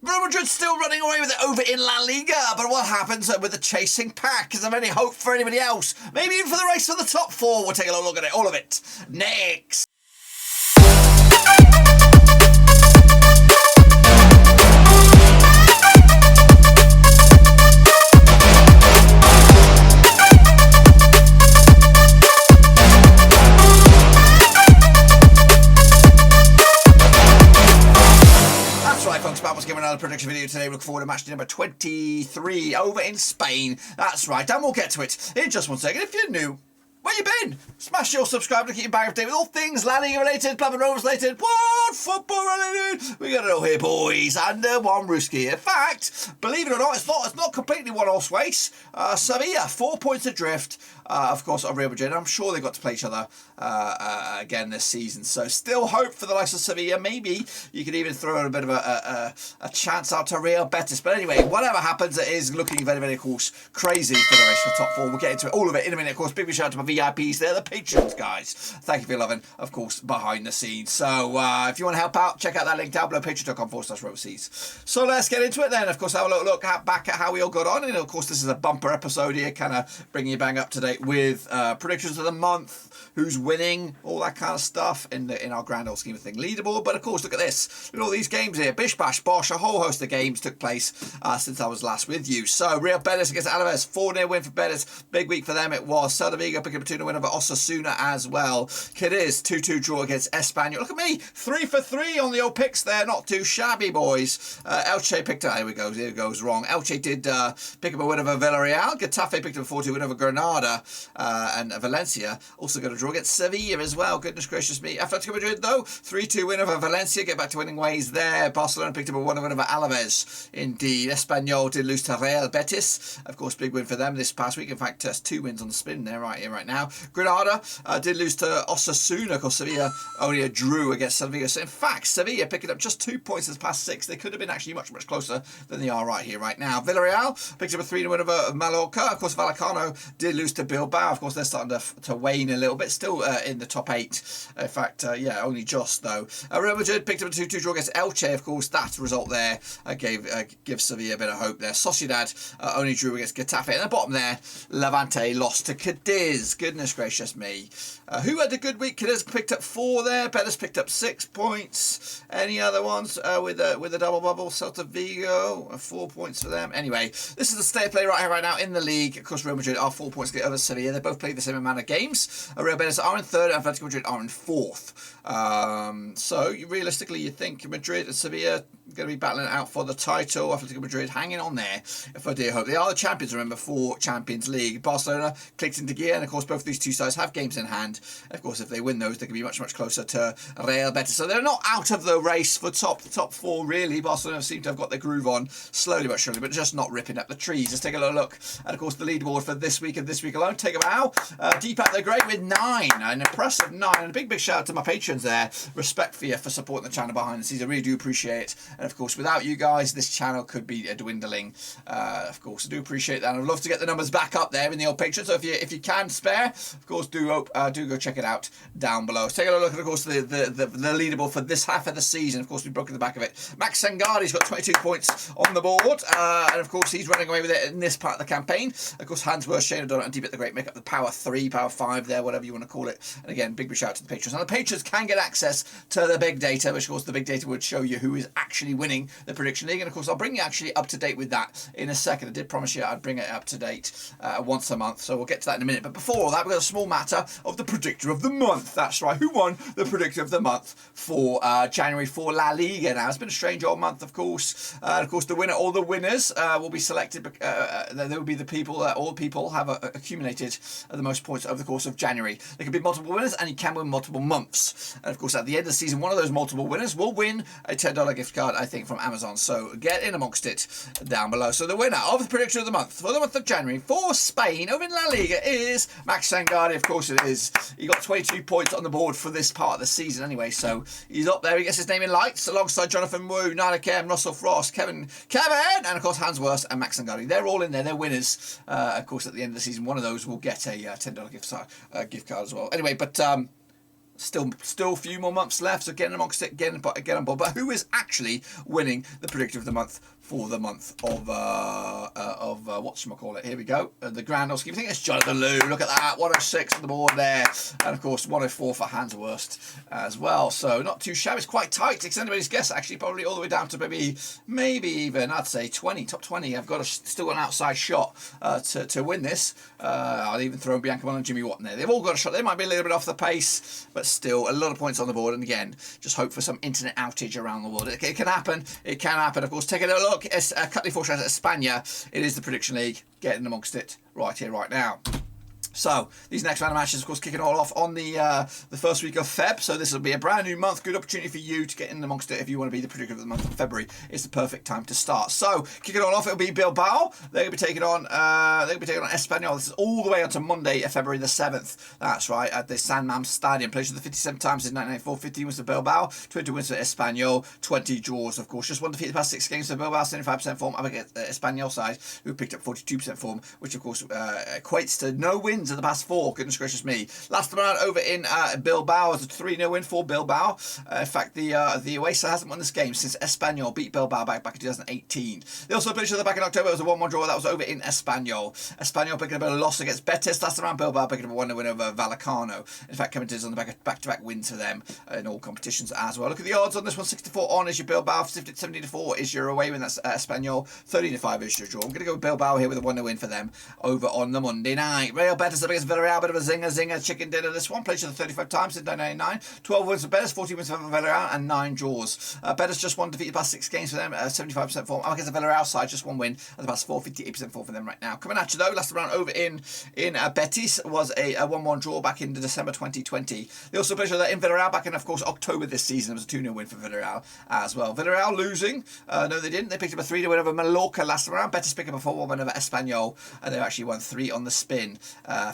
Real Madrid still running away with it over in La Liga, but what happens with the chasing pack? Is there any hope for anybody else? Maybe even for the race for the top four? We'll take a look at it, all of it, next. Giving another prediction video today. Look forward to match day number 23 over in Spain. That's right, and we'll get to it in just one second. If you're new, where you been? Smash your subscribe to keep you back up to date with all things La Liga related, Club and Rovers related, what football related. We got it all here, boys, and one Ruski. In fact, believe it or not, it's not completely one horse race. Sevilla 4 points adrift. Of course, of Real Madrid. I'm sure they got to play each other again this season. So still hope for the likes of Sevilla. Maybe you could even throw a bit of a chance out to Real Betis. But anyway, whatever happens, it is looking very, very, of course, crazy for the race for top four. We'll get into it, all of it in a minute. Of course, big shout out to my VIPs. They're the patrons, guys. Thank you for your loving, of course, behind the scenes. So if you want to help out, check out that link down below, patreon.com/roseseas. So let's get into it then. Of course, have a look back at how we all got on. And of course, this is a bumper episode here, kind of bringing you bang up to date with predictions of the month, who's winning, all that kind of stuff in our grand old scheme of thing leaderboard. But of course, look at this, look at all these games here, bish bash bosh, a whole host of games took place since I was last with you. So Real Betis against Alavés, 4-0 win for Betis, big week for them it was. Celta Vigo picking up a 2-0 win over Osasuna as well. Cadiz 2-2 draw against Espanyol. Look at me, 3 for 3 on the old picks there, not too shabby, boys. Elche picked up, here it goes wrong. Elche did pick up a win over Villarreal. Getafe picked up a 4-2 win over Granada. And Valencia also got a draw against Sevilla as well. Goodness gracious me. Atlético Madrid, though, 3-2 win over Valencia. Get back to winning ways there. Barcelona picked up a 1-0 win over Alavés. Indeed. Espanyol did lose to Real Betis. Of course, big win for them this past week. In fact, 2 wins on the spin there, right here, right now. Granada did lose to Osasuna. Of course, Sevilla only a drew against Sevilla. So, in fact, Sevilla picking up just 2 points this past 6. They could have been actually much, much closer than they are right here, right now. Villarreal picked up a 3-0 win over Mallorca. Of course, Vallecano did lose to Bilbao. Of course, they're starting to wane a little bit. Still in the top 8. In fact, yeah, only just, though. Real Madrid picked up a 2-2 draw against Elche. Of course, that result there gives Sevilla a bit of hope there. Sociedad only drew against Getafe. And at the bottom there, Levante lost to Cádiz. Goodness gracious me. Who had a good week? Cádiz picked up 4 there. Betis picked up 6 points. Any other ones with a double bubble? Celta Vigo, 4 points for them. Anyway, this is the state of play right here, right now in the league. Of course, Real Madrid are 4 points over Sevilla. They both played the same amount of games. Real Betis are in 3rd and Atlético Madrid are in 4th. So realistically, you think Madrid and Sevilla going to be battling it out for the title. Atlético Madrid hanging on there for dear hope. They are the champions, remember, for Champions League. Barcelona clicked into gear, and of course both of these two sides have games in hand. Of course, if they win those, they can be much, much closer to Real Betis. So they're not out of the race for the top 4, really. Barcelona seem to have got their groove on, slowly but surely, but just not ripping up the trees. Let's take a little look at, of course, the leaderboard for this week and this week alone. Take a bow. Deep out there, great with 9. An impressive 9. And a big shout out to my patrons there. Respect for you for supporting the channel behind the scenes. I really do appreciate it. And of course, without you guys, this channel could be dwindling. Of course, I do appreciate that. And I'd love to get the numbers back up there in the old picture. So if you can spare, of course, do go check it out down below. Let's take a look at, of course, the leaderboard for this half of the season. Of course, we've broken the back of it. Max Sangari's got 22 points on the board. And of course, he's running away with it in this part of the campaign. Of course, Hansworth, Shane O'Donnell, and Deep the Great make up the Power 3, Power 5 there, whatever you want to call it. And again, big shout out to the patrons. And the patrons can get access to the big data, which of course the big data would show you who is actually winning the prediction league. And of course, I'll bring you actually up to date with that in a second. I did promise you I'd bring it up to date once a month. So we'll get to that in a minute. But before all that, we've got a small matter of the predictor of the month. That's right. Who won the predictor of the month for January for La Liga? Now, it's been a strange old month, of course. Of course, the winner or the winners will be selected. There will be the people, all people have accumulated the most points over the course of January. There can be multiple winners, and you can win multiple months. And of course, at the end of the season, one of those multiple winners will win a $10 gift card, I think, from Amazon. So get in amongst it down below. So the winner of the prediction of the month for the month of January for Spain over in La Liga is Max Sangari. Of course it is. He got 22 points on the board for this part of the season anyway. So he's up there. He gets his name in lights alongside Jonathan Wu, Nana Kem, Russell Frost, Kevin, and of course Hansworth and Max Sangari. They're all in there. They're winners. Of course, at the end of the season, one of those will get a $10 gift card as well. Anyway, but Still a few more months left, so get amongst it, get on board. But who is actually winning the predictor of the month for the month of whatchamacallit? Here we go. The grand old scheme. I think it's Jonathan Liu. Look at that. 106 on the board there. And of course 104 for Hans Wurst as well. So not too shabby. It's quite tight. It's anybody's guess actually, probably all the way down to maybe even I'd say top 20. I've got still got an outside shot to win this. I'll even throw Bianca and Jimmy Watt in there. They've all got a shot. They might be a little bit off the pace, but still a lot of points on the board. And again, just hope for some internet outage around the world. It can happen. It can happen. Of course, taking a look. It's Cádiz CF at España. It is the prediction league. Getting amongst it right here, right now. So these next round of matches, of course, kicking all off on the first week of Feb. So this will be a brand new month. Good opportunity for you to get in amongst it if you want to be the predictor of the month of February. It's the perfect time to start. So kicking it all off, it'll be Bilbao. They're going to be taking on Espanyol. This is all the way on to Monday, February the 7th. That's right, at the San Mamés Stadium. Played the 57 times in 1994. 15 wins for Bilbao, 20 wins for Espanyol, 20 draws, of course. Just one defeat the past 6 games for Bilbao, 75% form. Up against Espanyol side, who picked up 42% form, which of course equates to no wins in the past 4. Goodness gracious me. Last time around over in Bilbao was a 3-0 win for Bilbao. In fact, the away side hasn't won this game since Espanyol beat Bilbao back in 2018. They also played each other back in October. It was a 1-1 draw. That was over in Espanyol. Espanyol picking up a loss against Betis. Last time around, Bilbao picking up a 1-0 win over Vallecano. In fact, coming to on the back-to-back wins for them in all competitions as well. Look at the odds on this one. 64 on is your Bilbao. 70-4 is your away win. That's Espanyol. 30-5 is your draw. I'm going to go with Bilbao here with a 1-0 win for them over on the Monday night. Real Betis up against Villarreal, bit of a zinger chicken dinner. This one played to the 35 times since 1999. 12 wins for Betis, 14 wins for Villarreal, and 9 draws. Betis just one defeat the past 6 games for them, 75% form. Up against the Villarreal side, just one win at the past 4, 58% form for them right now. Coming at you though, last round over in Betis was a 1-1 draw back in December 2020. They also played in Villarreal back in, of course, October this season. It was a 2-0 win for Villarreal as well. Villarreal losing. No, they didn't. They picked up a 3-0 win over Mallorca last round. Betis picked up a 4-1 win over Espanyol, and they actually won 3 on the spin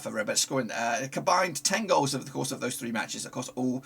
for Real Betis, scoring combined 10 goals over the course of those 3 matches across all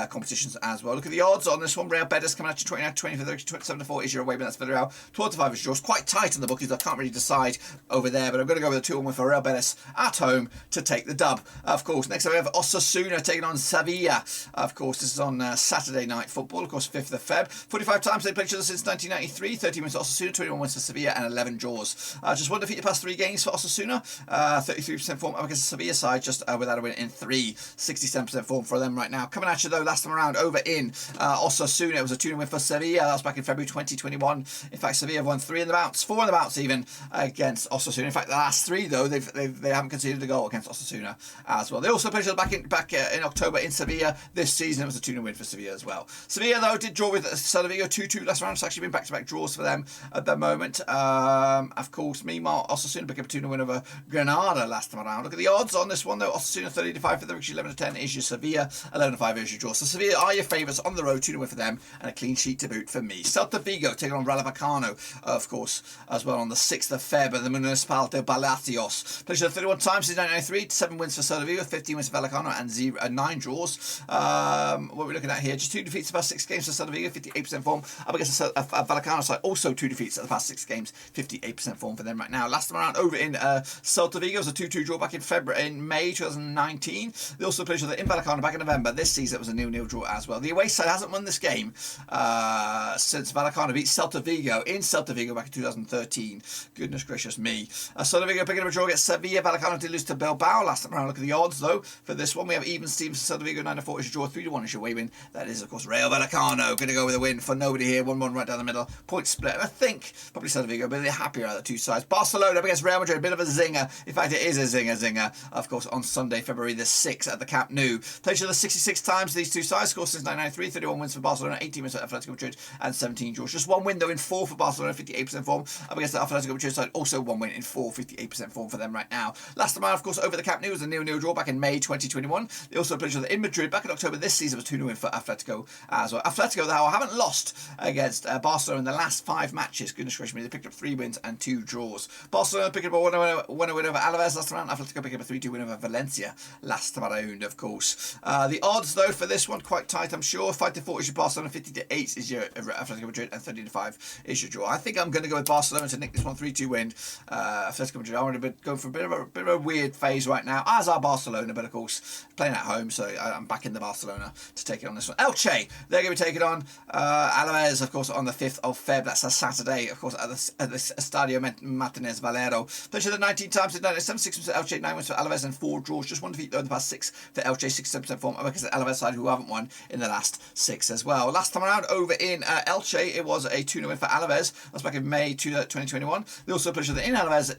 competitions as well. Look at the odds on this one. Real Betis coming at you 29-20 for the 27-4 is your away, but that's Villarreal. 12-5 is yours. Quite tight on the bookies. I can't really decide over there, but I'm going to go with a 2-1 win for Real Betis at home to take the dub. Of course, next up we have Osasuna taking on Sevilla. Of course, this is on Saturday night football. Of course, 5th of Feb. 45 times they played each other since 1993. 30 wins for Osasuna, 21 wins for Sevilla, and 11 draws. Just one defeat the past 3 games for Osasuna. 33% form up against the Sevilla side, just without a win in 3. 67% form for them right now. Coming at you though, last time around over in Osasuna, it was a 2-0 win for Sevilla. That was back in February 2021. In fact, Sevilla have won 4 in the bouts even against Osasuna. In fact, the last 3 though, they haven't conceded a goal against Osasuna as well. They also played back in October in Sevilla this season. It was a 2-0 win for Sevilla as well. Sevilla though did draw with Celta Vigo 2-2 last round. It's actually been back-to-back draws for them at the moment. Of course, meanwhile, Osasuna picked up a 2-0 win over Granada last time around. Look at the odds on this one though. Osasuna 30-5 for them, 11-10 is your Sevilla, 11-5 is your draw. So Sevilla are your favourites on the road, 2-0 win for them, and a clean sheet to boot for me. Celta Vigo taking on Vallecano, of course, as well on the 6th of Feb at the Municipal de Palacios. Played 31 times since 1993, 7 wins for Celta Vigo, 15 wins for Vallecano, and 9 draws. What are we looking at here? Just 2 defeats the past 6 games for Celta Vigo, 58% form. Up against the Vallecano side, also 2 defeats at the past 6 games, 58% form for them right now. Last time around over in Celta Vigo, it was a 2-2 draw back in May 2019. They also played each other in Vallecano back in November. This season it was a 0-0 draw as well. The away side hasn't won this game since Vallecano beat Celta Vigo in Celta Vigo back in 2013. Goodness gracious me. Celta Vigo picking up a draw against Sevilla. Vallecano did lose to Bilbao last time around. Look at the odds though for this one. We have even Stevens for Celta Vigo, 9-4 is your draw, 3-1 is your away win. That is of course Rayo Vallecano going to go with a win for nobody here. 1-1 right down the middle. Point split. And I think probably Celta Vigo, but they're happier out of the 2 sides. Barcelona up against Real Madrid, a bit of a zinger. In fact, it is a zinger. Of course, on Sunday, February the 6th at the Camp Nou. Played each other 66 times, these 2 sides. Scored since 1993, 31 wins for Barcelona, 18 wins for Atlético Madrid, and 17 draws. Just 1 win though in 4 for Barcelona, 58% form. Up against the Atlético Madrid side, also 1 win in 4, 58% form for them right now. Last time out, of course, over the Camp Nou was a 0-0 draw back in May 2021. They also played each other in Madrid back in October this season. Was 2-0 win for Atlético as well. Atlético, though, haven't lost against Barcelona in the last 5 matches. Goodness gracious me, they picked up 3 wins and 2 draws. Barcelona picked up a 1-0 win over Alavés last time around. Atlético picking up a 3-2 win over Valencia last time around, of course. The odds, though, for this one, quite tight, I'm sure. 5-4 is your Barcelona, 50-8 is your Atletico Madrid, and 30-5 is your draw. I think I'm going to go with Barcelona to nick this one 3-2 win. Atletico Madrid, I'm going for a bit of a weird phase right now, as are Barcelona, but of course, playing at home, so I'm backing the Barcelona to take it on this one. Elche, they're going to be taking on Alavés, of course, on the 5th of Feb. That's a Saturday, of course, at the Estadio Martínez Valero. Played the 19 times in 76% Elche, 9 wins for Alavés, and 4 draws. Just one defeat, though, in the past 6 for Elche, 67% form, because the Alavés side, who haven't won in the last 6 as well. Last time around, over in Elche, it was a 2-0 win for Alavés. That's back in May 2021. They also played in Alavés.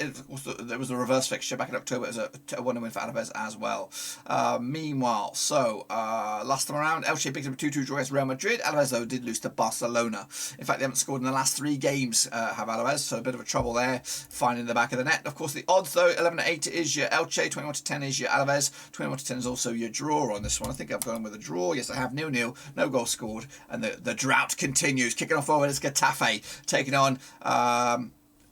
There was a reverse fixture back in October. It was a 1-0 win for Alavés as well. Meanwhile, last time around, Elche picked up a 2-2 draw against Real Madrid. Alavés, though, did lose to Barcelona. In fact, they haven't scored in the last 3 games, have Alavés, so a bit of a trouble there, finding the back of the net. Of course, the odds, though, 11-8 is your Elche, 21-10 is your Alavés, 21-10 is also your draw on this one. I think I've gone with a draw. Yes, I have. 0-0, no goal scored, and the drought continues. Kicking off forward is Getafe, taking on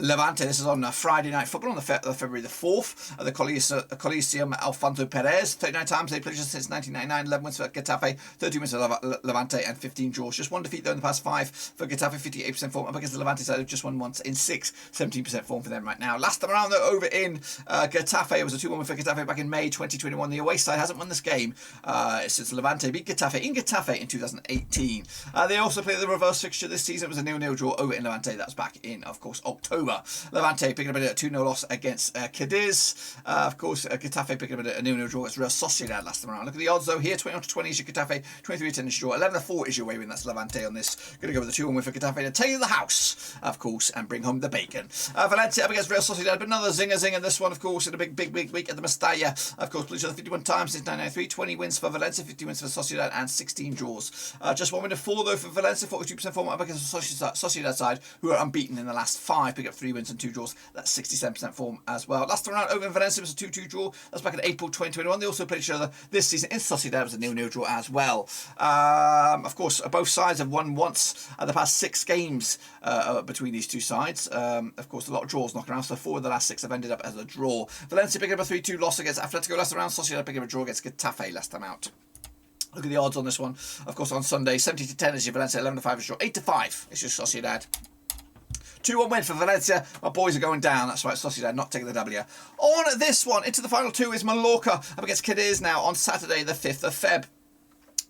Levante. This is on Friday Night Football on February the 4th at the Coliseum Alfonso Perez. 39 times they played since 1999. 11 wins for Getafe, 13 wins for Levante, and 15 draws. Just one defeat, though, in the past 5 for Getafe, 58% form. Up against the Levante side, who've just won once in 6, 17% form for them right now. Last time around, though, over in Getafe, it was a 2-1 win for Getafe back in May 2021. The away side hasn't won this game since Levante beat Getafe in 2018. They also played the reverse fixture this season. It was a 0-0 draw over in Levante. That's back in, of course, October. Levante picking up a 2-0 loss against Cadiz. Of course, Getafe picking up a 0-0 draw against Real Sociedad last time around. Look at the odds, though. Here, 21-20 is your Getafe, 23-10 is your draw, 11-4 is your away win. That's Levante on this. Going to go with the 2-1 win for Getafe to take the house, of course, and bring home the bacon. Valencia up against Real Sociedad, but another zinger in this one, of course, in a big week at the Mestalla. Of course, played each other 51 times since 1993, 20 wins for Valencia, 50 wins for Sociedad, and 16 draws. Just 1 win to 4, though, for Valencia, 42% form up against the Sociedad side, who are unbeaten in the last 5, pick up 3 wins and 2 draws. That's 67% form as well. Last time around over in Valencia was a 2-2 draw. That's back in April 2021. They also played each other this season in Sociedad. It was a 0-0 draw as well. Of course, both sides have won once at the past 6 games between these two sides. Of course, a lot of draws knocking around. So 4 of the last 6 have ended up as a draw. Valencia picking up a 3-2 loss against Atlético last time around. Sociedad picking up a draw against Getafe last time out. Look at the odds on this one. Of course, on Sunday, 70-10 is your Valencia, 11-5 is your draw, 8-5 is your Sociedad. 2-1 win for Valencia. My boys are going down. That's right, Sociedad not taking the W. On this one, into the final 2 is Mallorca up against Cadiz now on Saturday the 5th of Feb.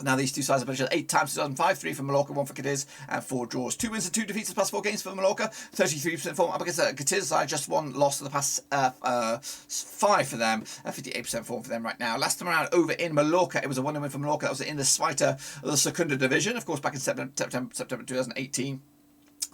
Now these two sides have played each other 8 times 2005, 3 for Mallorca, 1 for Cadiz, and 4 draws. 2 wins and 2 defeats in the past 4 games for Mallorca. 33% form up against the Cadiz side, just 1 loss in the past 5 for them, 58% form for them right now. Last time around over in Mallorca, it was a 1-0 win for Mallorca. That was in the Zweite of the Segunda Division, of course, back in September 2018.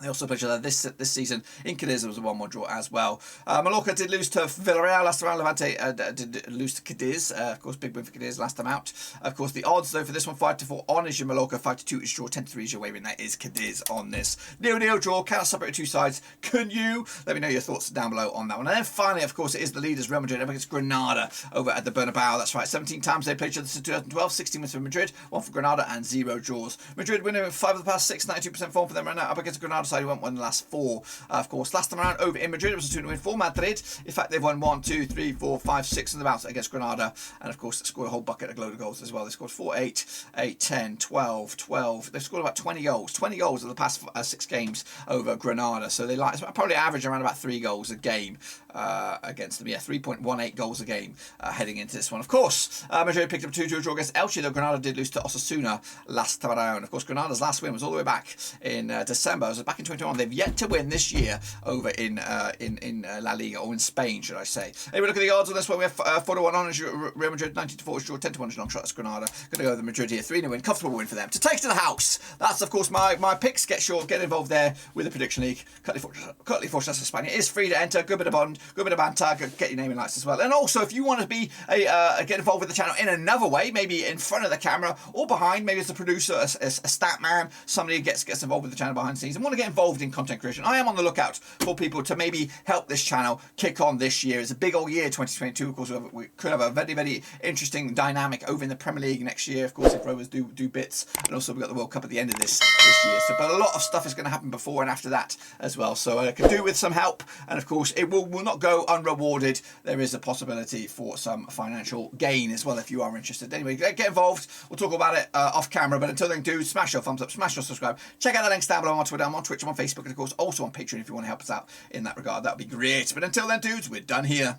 They also played each other this season in Cadiz. There was a 1-1 draw as well. Mallorca did lose to Villarreal last round. Levante did lose to Cadiz. Of course, big win for Cadiz last time out. Of course, the odds, though, for this one, 5-4 on is your Mallorca, 5-2 is your draw, 10-3 is your way win. That is Cadiz on this. 0-0 draw. Cannot separate 2 sides. Can you? Let me know your thoughts down below on that one. And then finally, of course, it is the leaders, Real Madrid, up against Granada over at the Bernabeu. That's right, 17 times they played each other since 2012. 16 wins for Madrid, 1 for Granada, and 0 draws. Madrid winning 5 of the past 6, 92% form for them right now, up against Granada side who won't win the last 4. Of course, last time around over in Madrid, it was a 2-0 win for Madrid. In fact, they've won 1, 2, 3, 4, 5, 6 in the bounce against Granada. And of course, scored a whole bucket of load of goals as well. They scored 4, 8, 8, 10, 12, 12. They've scored about 20 goals. 20 goals in the past 6 games over Granada. So they probably average around about 3 goals a game against them. Yeah, 3.18 goals a game heading into this one. Of course, Madrid picked up a 2-2 draw against Elche, though Granada did lose to Osasuna last time around. Of course, Granada's last win was all the way back in December. It was back in 2021. They've yet to win this year over in La Liga, or in Spain, should I say. Anyway, look at the odds on this one. We have 4-1 on Real Madrid, 90-4 is draw, 10-1 is long shot. That's Granada. Going to go with the Madrid here. 3-0 win, comfortable win for them to take to the house. That's, of course, my picks. Get involved there with the prediction league. Currently Fortress Espanyol. It is free to enter. Good bit of bond, good bit of banter. Get your name in lights as well. And also, if you want to be get involved with the channel in another way, maybe in front of the camera or behind, maybe as a producer, a stat man, somebody who gets involved with the channel behind the scenes and want to get involved in content creation. I am on the lookout for people to maybe help this channel kick on this year. It's a big old year, 2022. Of course, we could have a very, very interesting dynamic over in the Premier League next year. Of course, if Rovers do bits, and also we've got the World Cup at the end of this year. So, but a lot of stuff is going to happen before and after that as well. So I could do with some help, and of course, it will not go unrewarded. There is a possibility for some financial gain as well if you are interested. Anyway, get involved. We'll talk about it off camera. But until then, do smash your thumbs up, smash your subscribe. Check out the links down below on Twitter, I'm on Twitch, I'm on Facebook, and of course also on Patreon if you want to help us out in that regard. That would be great. But until then, dudes, we're done here.